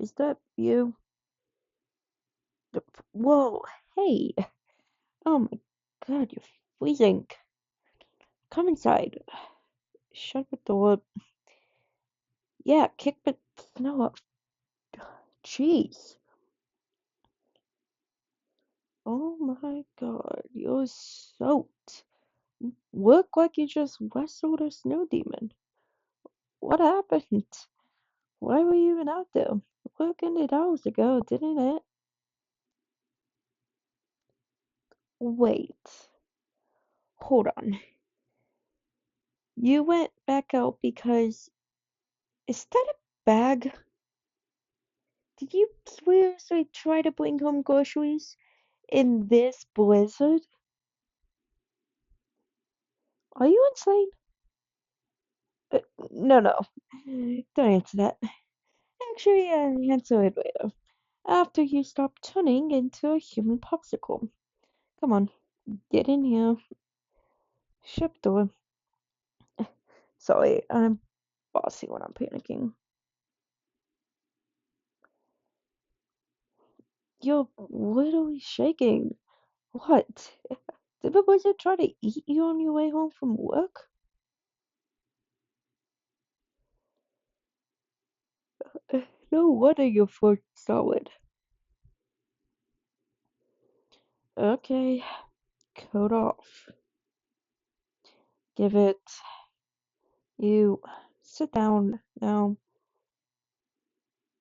Is that you? Whoa, hey. Oh my God, you're freezing. Come inside. Shut the door. Yeah, kick the snow up. Jeez. Oh my God, you're soaked. Look like you just wrestled a snow demon. What happened? Why were you even out there? Work ended hours ago, didn't it? Wait, hold on. You went back out because is that a bag? Did you seriously try to bring home groceries in this blizzard? Are you insane? Uh, no. Don't answer that. Actually, answer it later. After you stop turning into a human popsicle. Come on, get in here. Shut the door. Sorry, I'm bossy when I'm panicking. You're literally shaking. What? Did the blizzard try to eat you on your way home from work? No wonder your foot's solid. Okay, coat off. Give it. You sit down now.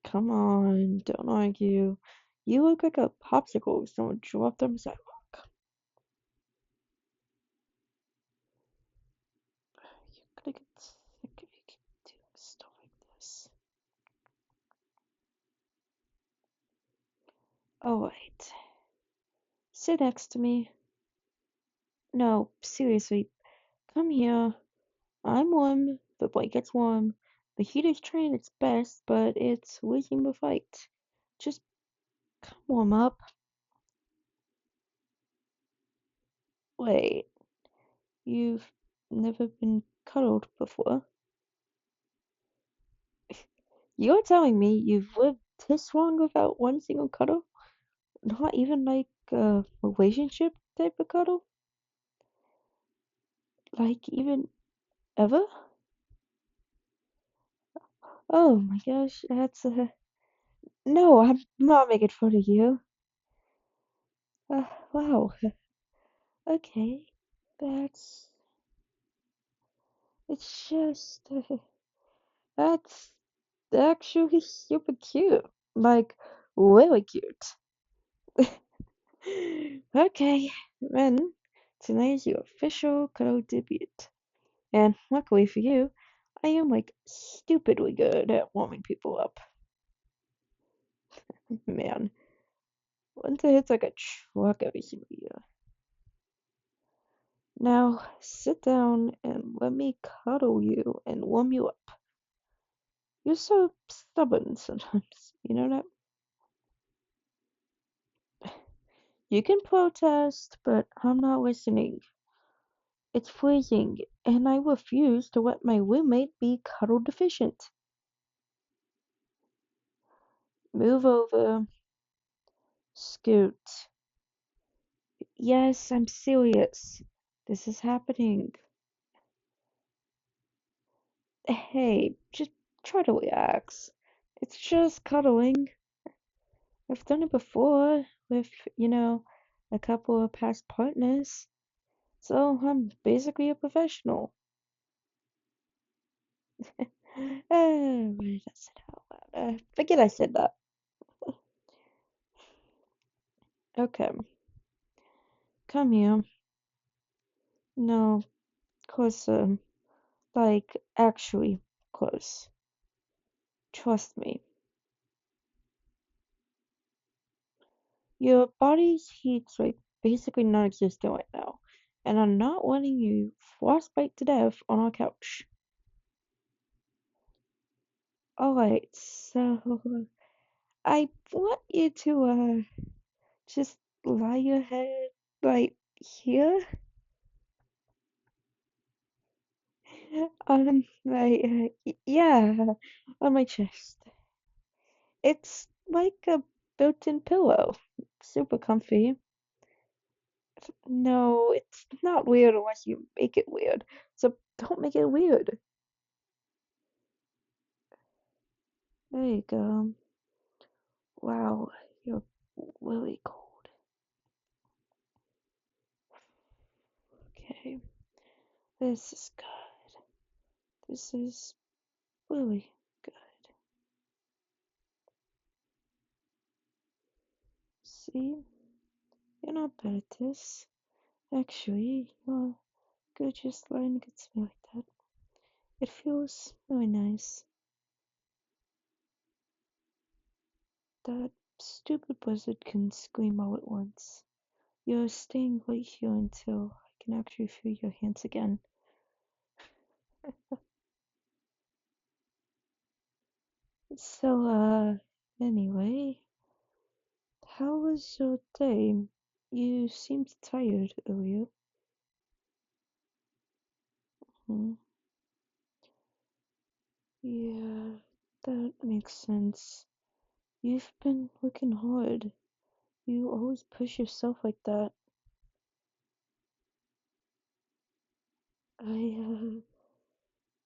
Come on, don't argue. You look like a popsicle if someone dropped on the sidewalk. You're gonna get sick if you keep doing stuff like this. Alright, sit next to me. No, seriously, come here. I'm warm, the blanket's warm. The heat is trying its best, but it's losing the fight. Just come warm up. Wait, you've never been cuddled before? You're telling me you've lived this long without one single cuddle? Not even like a relationship type of cuddle? Like even ever? Oh my gosh, that's no, I'm not making fun of you. Wow. Okay, that's it's just that's actually super cute. Like really cute. Okay, then tonight is your official cuddle debut. And luckily for you, I am like stupidly good at warming people up. Man, winter hits like a truck every single year. Now sit down and let me cuddle you and warm you up. You're so stubborn sometimes, you know that? You can protest, but I'm not listening. It's freezing, and I refuse to let my roommate be cuddle deficient. Move over, scoot. Yes, I'm serious. This is happening. Hey, just try to relax. It's just cuddling. I've done it before with, a couple of past partners. So I'm basically a professional. Why did I say that out loud? Forget I said that. Okay, come here. No, closer. Like, actually close. Trust me. Your body's heat's like basically non-existent right now, and I'm not letting you frostbite to death on our couch. Alright, so I want you to just lie your head right here on my yeah, on my chest. It's like a built-in pillow. Super comfy. No, it's not weird unless you make it weird. So don't make it weird. There you go. Wow, you're really cold. Okay, this is good. This is really good. See, you're not bad at this. Actually, you're good just lying against me like that. It feels really nice. That stupid blizzard can scream all at once. You're staying right here until I can actually feel your hands again. So, anyway, how was your day? You seemed tired earlier. Hmm. Yeah, that makes sense. You've been working hard. You always push yourself like that.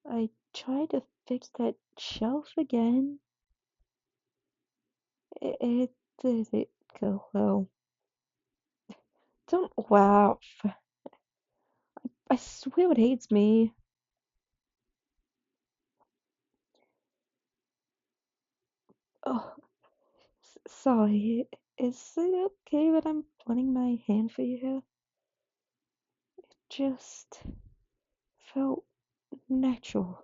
I tried to fix that shelf again. It didn't go well. Don't laugh. I swear it hates me. Oh, sorry. Is it okay that I'm running my hand for you here? Just felt natural.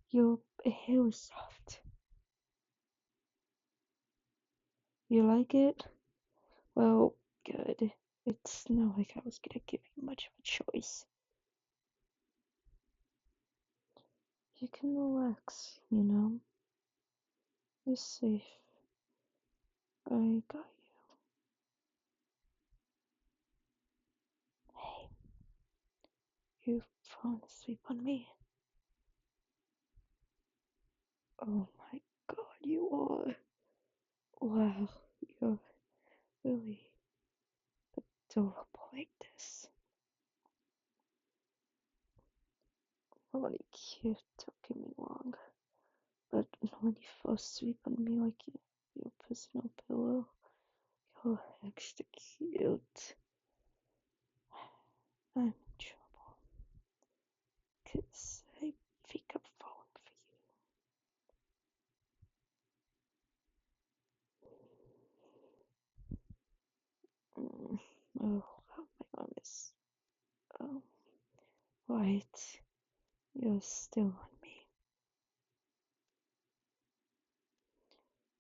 Your hair was soft. You like it? Well, good. It's not like I was gonna give you much of a choice. You can relax, you know? You're safe. I got you. Hey, you've fallen asleep on me. Oh my god, you are. Wow, you're really adorable like this. Really cute, don't get me wrong. But when you fall asleep on me like your personal pillow, you're extra cute. I'm in trouble. 'Cause I think I'm falling for you. Oh, my arm is. Oh, right. You're still on me.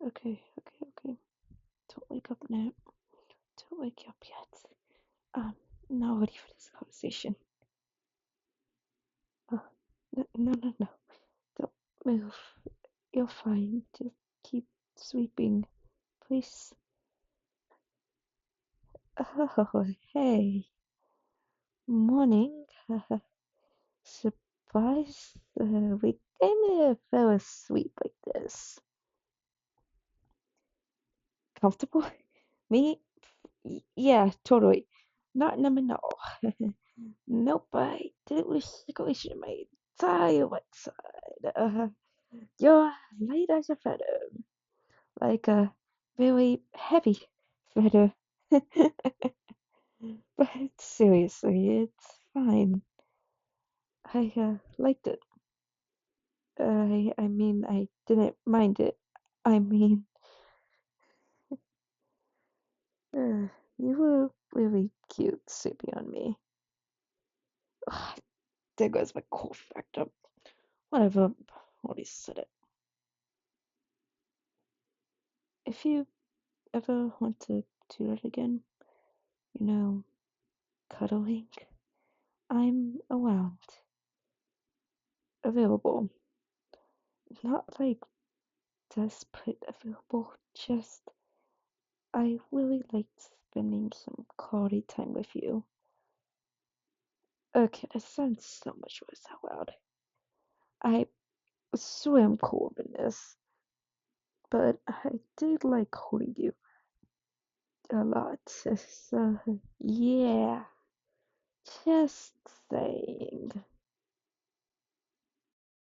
Okay. Don't wake up now. Don't wake up yet. I'm not ready for this conversation. Uh, no. Don't move. You're fine. Just keep sweeping. Please. Oh, hey. Morning. Surprise. We kinda fell asleep like this. Comfortable? Me? Yeah, totally. Not number no. Nope, I didn't lose circulation in my entire right side. You're light as a feather, like a very heavy feather. But seriously, it's fine. I liked it. I mean, I didn't mind it. I mean, you were really cute sleeping on me. Ugh, there goes my cough factor. Whatever, already said it. If you ever want to do that again, you know, cuddling, I'm around, available. Not like desperate available, just I really liked spending some quality time with you. Okay, that sounds so much worse out loud. I swear I'm cool in this. but I did like holding you a lot. So, yeah, just saying.